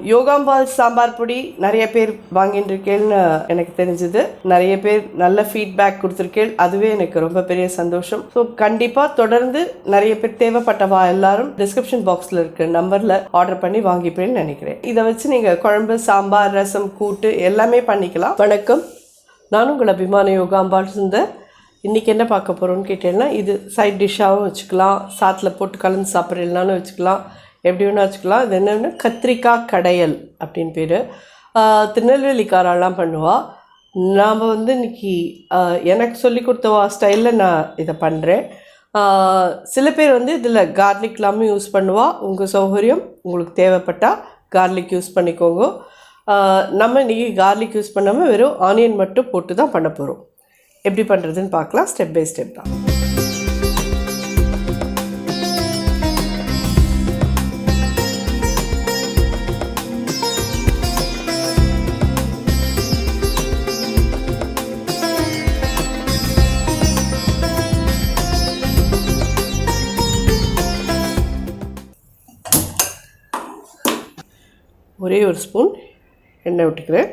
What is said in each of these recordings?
யோகாம்பால் சாம்பார் பொடி நிறைய பேர் வாங்கிட்டு இருக்கேன்னு எனக்கு தெரிஞ்சது. நிறைய பேர் நல்ல ஃபீட்பேக் கொடுத்துருக்கேன். அதுவே எனக்கு ரொம்ப பெரிய சந்தோஷம். ஸோ கண்டிப்பாக தொடர்ந்து நிறைய பேர் தேவைப்பட்டவா எல்லாரும் டிஸ்கிரிப்ஷன் பாக்ஸில் இருக்க நம்பரில் ஆர்டர் பண்ணி வாங்கிப்பேன்னு நினைக்கிறேன். இதை வச்சு நீங்கள் குழம்பு, சாம்பார், ரசம், கூட்டு எல்லாமே பண்ணிக்கலாம். வணக்கம், நானும் உங்கள் அபிமான யோகாம்பால் சுந்தர். இன்றைக்கி என்ன பார்க்க போகிறோன்னு கேட்டேன்னா, இது சைட் டிஷ்ஷாகவும் வச்சுக்கலாம், சாத்தில் போட்டு கலந்து சாப்பிட்றதுனாலும் வச்சுக்கலாம், எப்படி வேணால் வச்சுக்கலாம். இது என்னென்னா கத்திரிக்காய் கடையல் அப்படின்னு பேர். திருநெல்வேலிக்காரெல்லாம் பண்ணுவாள். நாம் இன்றைக்கி எனக்கு சொல்லி கொடுத்தவா ஸ்டைலில் நான் இதை பண்ணுறேன். சில பேர் இதில் கார்லிக்லாமே யூஸ் பண்ணுவாள். உங்கள் சௌகரியம், உங்களுக்கு தேவைப்பட்டால் கார்லிக் யூஸ் பண்ணிக்கோங்க. நம்ம இன்றைக்கி கார்லிக் யூஸ் பண்ணாமல் வெறும் ஆனியன் மட்டும் போட்டு தான் பண்ண போகிறோம். எப்படி பண்ணுறதுன்னு பார்க்கலாம். ஸ்டெப் பை ஸ்டெப் தான். ஒரே ஒரு ஸ்பூன் எண்ணெய் விட்டுக்கிறேன்.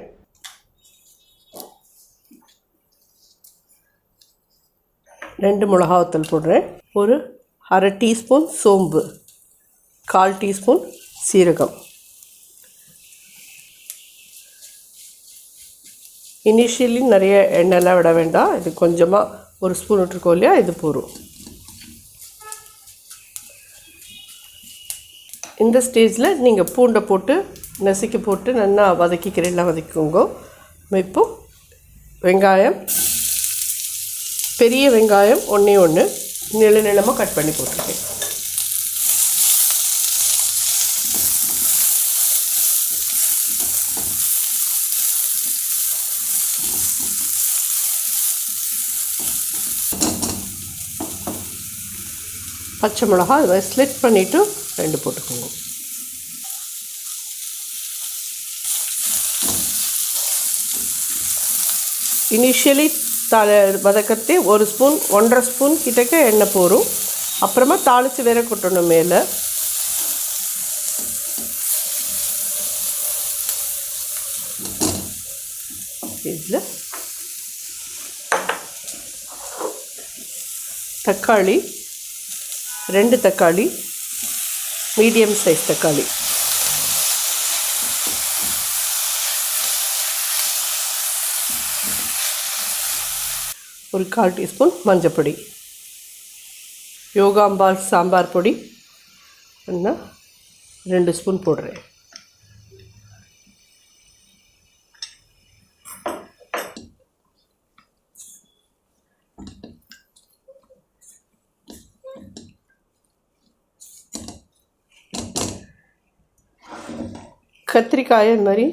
ரெண்டு மிளகாவத்தல் போடுறேன். ஒரு அரை டீஸ்பூன் சோம்பு, 1/4 டீஸ்பூன் சீரகம். இனிஷியலி நிறைய எண்ணெய்லாம் விட வேண்டாம். இது கொஞ்சமாக ஒரு ஸ்பூன் விட்டுருக்கோம் இல்லையா, இது போதும். இந்த ஸ்டேஜில் நீங்கள் பூண்டை போட்டு நசுக்கி போட்டு நல்லா வதக்கிக்கிறேன், வதக்கிக்கோங்க. இப்போ வெங்காயம், பெரிய வெங்காயம் ஒன்று நீளமாக கட் பண்ணி போட்டிருக்கேன். பச்சை மிளகா இதை ஸ்லிட் பண்ணிவிட்டு 2 போட்டுக்கோங்க. இனிஷியலி வதக்கத்தே 1 ஸ்பூன் 1.5 ஸ்பூன் கிட்டக்க எண்ணெய் போடும். அப்புறமா தாளித்து வேற கொட்டணும் மேலே. இதில் தக்காளி, 2 தக்காளி, மீடியம் சைஸ் தக்காளி, ஒரு 1/4 டீஸ்பூன் மஞ்சப்பொடி, யோகாம்பால் சாம்பார் பொடி 2 ஸ்பூன் போடுறேன். கத்திரிக்காயை இந்த மாதிரி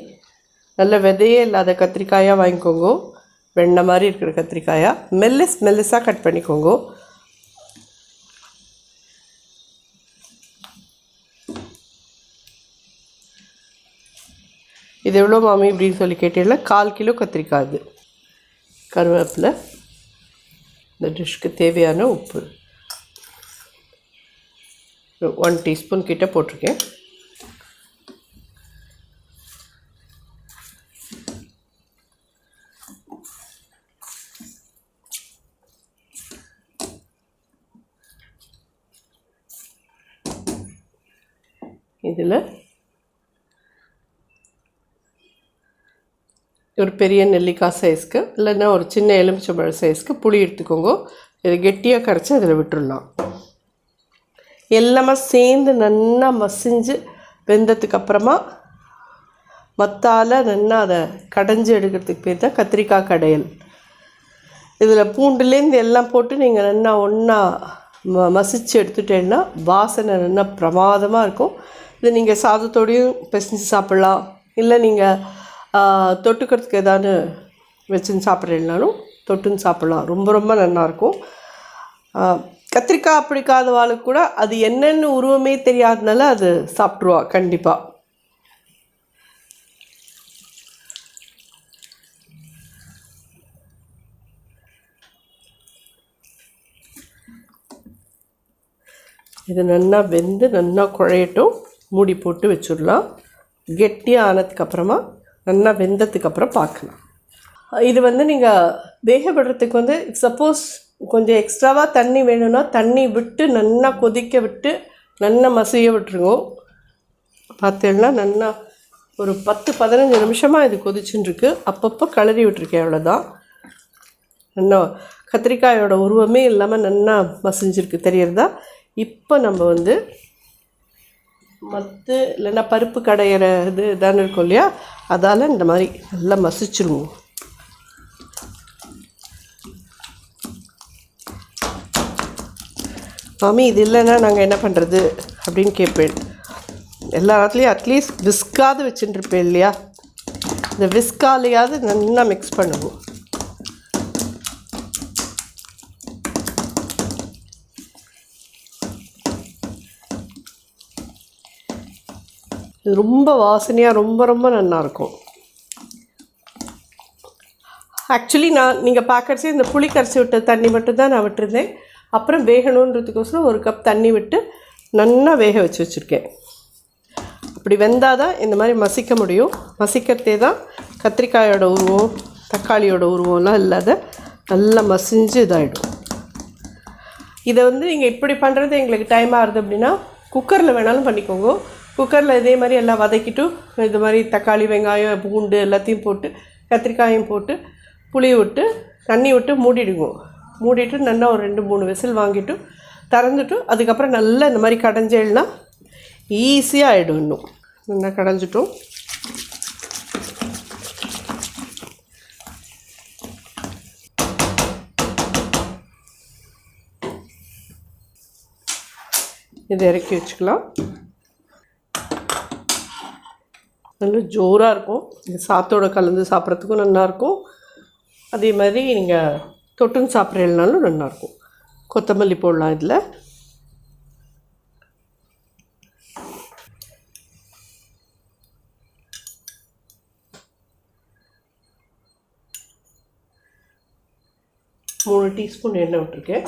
நல்ல விதையே இல்லாத கத்திரிக்காயாக வாங்கிக்கோங்க. வெண்ணெய் மாதிரி இருக்கிற கத்திரிக்காயாக மெல்லிஸாக கட் பண்ணிக்கோங்க. இது எவ்வளோ மாமி இப்படின்னு சொல்லி கேட்டீங்களா, 1/4 கிலோ கத்திரிக்காய். இது கருவேப்பிலை, இந்த டிஷ்க்கு தேவையான உப்பு 1 டீஸ்பூன் கிட்ட போட்டிருக்கேன். இதில் ஒரு பெரிய நெல்லிக்காய் சைஸ்க்கு இல்லைன்னா ஒரு சின்ன எலுமிச்சம்பழம் சைஸ்க்கு புளி எடுத்துக்கோங்க. இது கெட்டியாக கரைச்சி அதில் விட்டுடலாம். எல்லாமே சேர்ந்து நல்லா மசிஞ்சு வெந்ததுக்கு அப்புறமா மத்தால் நல்லா அதை கடைஞ்சி எடுக்கிறதுக்கு பேர் தான் கத்திரிக்காய் கடையல். இதில் பூண்டுலேருந்து எல்லாம் போட்டு நீங்கள் நல்லா ஒன்றா மசிச்சு எடுத்துட்டேன்னா வாசனை நல்லா பிரமாதமாக இருக்கும். இது நீங்கள் சாதத்தோடையும் பிசைஞ்சு சாப்பிட்லாம், இல்லை நீங்கள் தொட்டுக்கிறதுக்கு ஏதாவது வச்சுன்னு சாப்பிட்றீங்கனாலும் தொட்டுன்னு சாப்பிட்லாம். ரொம்ப ரொம்ப நல்லாயிருக்கும். கத்திரிக்காய் பிடிக்காதவாளுக்கு கூட அது என்னென்னு உருவமே தெரியாதனால அது சாப்பிட்ருவா கண்டிப்பாக. இது நல்லா வெந்து நல்லா குழையட்டும். மூடி போட்டு வச்சிடலாம். கெட்டியாக ஆனதுக்கப்புறமா நல்லா வெந்ததுக்கப்புறம் பார்க்கலாம். இது நீங்கள் வேக விடுறதுக்கு சப்போஸ் கொஞ்சம் எக்ஸ்ட்ராவாக தண்ணி வேணும்னா தண்ணி விட்டு நல்லா கொதிக்க விட்டு நல்லா மசிய விட்டுருங்க. பார்த்தீங்கன்னா நல்லா ஒரு 10-15 நிமிஷமாக இது கொதிச்சுட்டுருக்கு. அப்பப்போ கிளறி விட்டுருக்கேன், அவ்வளோதான். நல்லா கத்திரிக்காயோட உருவமே இல்லாமல் நல்லா மசிஞ்சிருக்கு, தெரியறதா? இப்போ நம்ம மற்ற இல்லைன்னா பருப்பு கடையிற இது தானே இருக்கும் இல்லையா, அதால் இந்த மாதிரி நல்லா மசிச்சிருவோம். மாமி இது இல்லைன்னா நாங்கள் என்ன பண்ணுறது அப்படின்னு கேட்பேன். எல்லா இடத்துலையும் அட்லீஸ்ட் விஸ்காவது வச்சுட்டுருப்பேன் இல்லையா, இந்த விஸ்காலையாவது நல்லா மிக்ஸ் பண்ணுவோம். இது ரொம்ப வாசனையாக ரொம்ப ரொம்ப நல்லாயிருக்கும். ஆக்சுவலி நீங்கள் பார்க்கறச்சே இந்த புளி கரைச்சி விட்ட தண்ணி மட்டும்தான் நான் விட்டுருந்தேன். அப்புறம் வேகணுன்றதுக்கோசரம் 1 கப் தண்ணி விட்டு நல்லா வேக வச்சுருக்கேன். அப்படி வெந்தால் தான் இந்த மாதிரி மசிக்க முடியும். மசிக்கிறதே தான் கத்திரிக்காயோட உருவம் தக்காளியோட உருவம்லாம் இல்லாத நல்லா மசிஞ்சு இதாகிடும். இதை நீங்கள் இப்படி பண்ணுறது எங்களுக்கு டைம் ஆகுது அப்படின்னா குக்கரில் வேணாலும் பண்ணிக்கோங்க. குக்கரில் இதே மாதிரி எல்லாம் வதக்கிட்டு இது மாதிரி தக்காளி வெங்காயம் பூண்டு எல்லாத்தையும் போட்டு கத்திரிக்காயும் போட்டு புளி விட்டு தண்ணி விட்டு மூடிடுங்க. மூடிட்டு நல்லா ஒரு 2-3 விசில் வாங்கிட்டு திறந்துட்டு அதுக்கப்புறம் நல்லா இந்த மாதிரி கடைஞ்சேல்னா ஈஸியாக ஆகிடும். இன்னும் நல்லா கடைஞ்சிட்டோம். இதை இறக்கி வச்சுக்கலாம். நல்லா ஜோராக இருக்கும். சாத்தோடு கலந்து சாப்பிட்றதுக்கும் நல்லாயிருக்கும். அதே மாதிரி நீங்கள் தொட்டுன்னு சாப்பிட்றதுனாலும் நல்லாயிருக்கும். கொத்தமல்லி போடலாம் இதில். மூணு டீஸ்பூன் எண்ணெய் விட்டுருக்கேன்.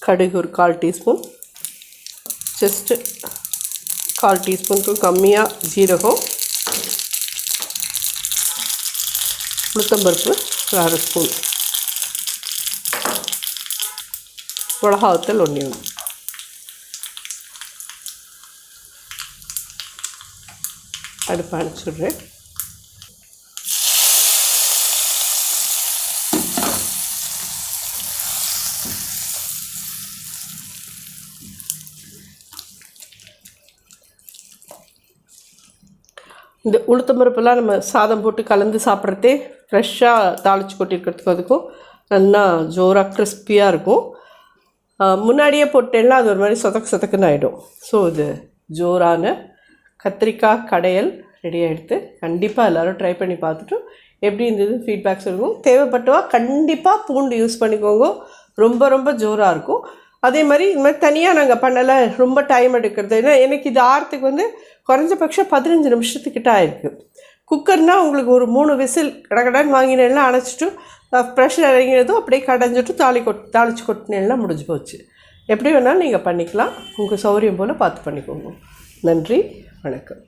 கடுகு ஒரு 1/4 டீஸ்பூன், ஜஸ்ட்டு 1/4 டீஸ்பூனுக்கும் கம்மியாக ஜீரகம், உளுத்தம்பருப்பு ஒரு 1/2 ஸ்பூன், மிளகாவத்தல் 1 அடுப்பு அணைச்சிடுறேன். இந்த உளுத்தம்பருப்பெல்லாம் நம்ம சாதம் போட்டு கலந்து சாப்பிட்றதே ஃப்ரெஷ்ஷாக தாளித்து கொட்டிருக்கிறதுக்கும் அதுக்கும் நல்லா ஜோராக கிறிஸ்பியாக இருக்கும். முன்னாடியே போட்டேன்னா அது ஒரு மாதிரி சொதக்குன்னு ஆகிடும். ஸோ இது ஜோரான கத்திரிக்காய் கடையல் ரெடி ஆகிடுது. கண்டிப்பாக எல்லோரும் ட்ரை பண்ணி பார்த்துட்டு எப்படி இருந்தது ஃபீட்பேக்ஸ் இருக்கும். தேவைப்பட்டவா கண்டிப்பாக பூண்டு யூஸ் பண்ணிக்கோங்க, ரொம்ப ரொம்ப ஜோராக இருக்கும். அதே மாதிரி இந்த மாதிரி தனியாக நாங்கள் பண்ணலை, ரொம்ப டைம் எடுக்கிறது. ஏன்னா எனக்கு இது ஆறத்துக்கு குறைஞ்சபட்சம் 15 நிமிஷத்துக்கிட்ட ஆயிருக்கு. குக்கர்னால் உங்களுக்கு ஒரு 3 விசில் கடகடன்னு வாங்கினேன்னா அணைச்சிட்டு ப்ரெஷர் இறங்கினதும் அப்படியே கடைஞ்சிட்டு தாளித்து கொட்டினேன்னா முடிஞ்சு போச்சு. எப்படி வேணாலும் நீங்கள் பண்ணிக்கலாம், உங்கள் சௌகரியம் போல் பார்த்து பண்ணிக்கோங்க. நன்றி, வணக்கம்.